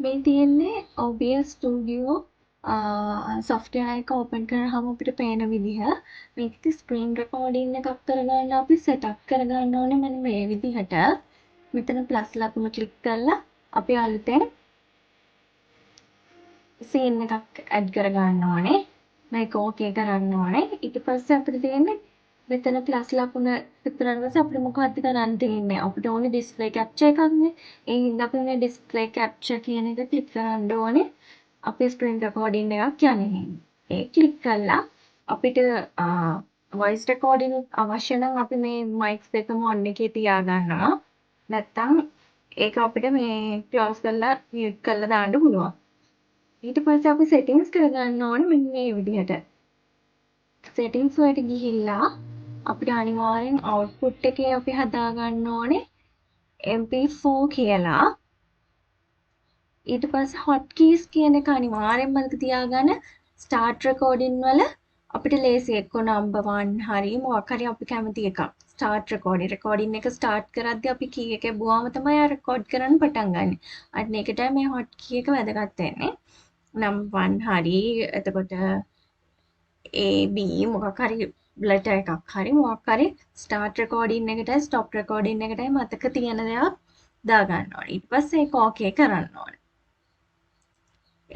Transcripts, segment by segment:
මේ තියෙන්නේ OBS Studio software එක open කරාම අපිට පේන විදිහ. මේකේ screen recording එකක් කරගන්න අපි setup කරගන්න ඕනේ මෙන්න මේ විදිහට. මෙතන plus ලකුණ click කරලා අපි අලුතෙන් scene එකක් add කරගන්න ඕනේ. මේක okay කරන්න ඕනේ. ඊට පස්සේ අපිට තියෙන්නේ මෙතන plus ලකුණ විතරක් පස්සේ අපිට මොකක්ද කරන්න තියෙන්නේ? අපිට ඕනේ display capture එකක්නේ. ඒ හින්දා අපි මේ display capture කියන එක click කරන්න ඕනේ. අපේ screen recording එකක් යන්නේ. ඒ click කළා අපිට voice recording අවශ්‍ය නම් අපි මේ mics දෙකම on එකේ තියා ගන්නවා. නැත්තම් ඒක අපිට මේ close කරලා mute කරලා දාන්න පුළුවන්. ඊට පස්සේ අපි settings කරගන්න ඕනේ මෙන්න මේ විදිහට. settings වලට ගිහිල්ලා අපිට අනිවාර්යෙන් output එකේ අපි හදාගන්න ඕනේ MP4 කියලා. ඊට පස්සේ hotkeys කියන එක අනිවාර්යෙන්ම මතක තියාගන්න. start recording වල අපිට ලේසි එක්ක number 1 හරි මොකක් හරි අපි කැමති එකක්. start recording එක start කරද්දී අපි key එක බුවාම තමයි ආ record කරන්න පටන් ගන්න. අන්න ඒකටයි මේ hotkey එක වැදගත් වෙන්නේ. number 1 හරි එතකොට A B මොකක් හරි letter එකක් හරි මොකක් හරි start recording එකටයි stop recording එකටයි මතක තියෙන දේවල් දාගන්න ඕනේ. ඊට පස්සේ ඒක okay කරන්න ඕනේ.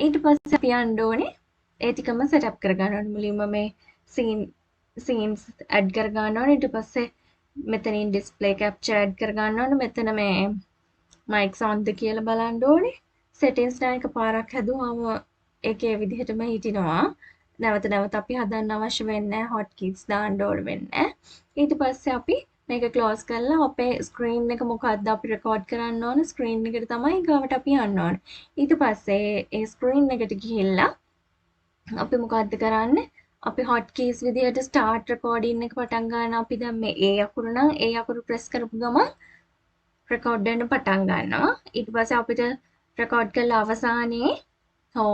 ඊට පස්සේ අපි යන්න ඕනේ ඒ ටිකම setup කරගන්න ඕනේ. මුලින්ම මේ scenes add කරගන්න ඕනේ. ඊට පස්සේ මෙතනින් display capture add කරගන්න ඕනේ. මෙතන මේ mics on ද කියලා බලන්න ඕනේ. settings නා එකපාරක් හැදුවාම ඒකේ විදිහටම හිටිනවා. නැවත නැවත අපි හදන්න අවශ්‍ය වෙන්නේ නැහැ. hotkeys දාන්න ඕන වෙන්නේ. ඊට පස්සේ අපි මේක close කරලා අපේ screen එක මොකක්ද අපි record කරන්න ඕන screen එකට තමයි ගාවට අපි යන්න ඕන. ඊට පස්සේ ඒ screen එකට ගිහිල්ලා අපි මොකක්ද කරන්නේ? අපි hotkeys විදිහට start recording එක පටන් ගන්න අපි දැන් මේ A අකුර නම් A අකුර press කරපු ගමන් record වෙන්න පටන් ගන්නවා. ඊට පස්සේ අපිට record කරලා අවසානයේ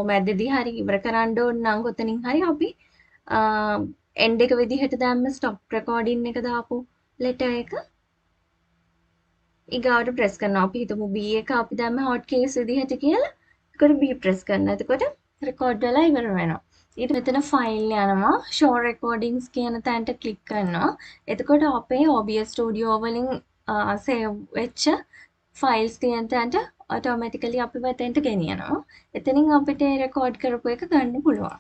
මැදදී හරි ඉවර කරන්න ඕන නම් කොතනින් හරි අපි end එක විදිහට දැම්ම stop recording එක දාපු letter එක ඊගාවට press කරනවා. අපි හිතමු B එක අපි දැම්ම hotkeys විදිහට කියලා. එතකොට B press කරනවා. එතකොට record වෙලා ඉවර වෙනවා. ඊට මෙතන file යනවා. show recordings කියන තැනට click කරනවා. එතකොට අපේ OBS Studio වලින් save වෙච්ච files තියෙන තැනට automatically අපිව එතෙන්ට ගෙනියනවා. එතනින් අපිට record කරපු එක ගන්න පුළුවන්.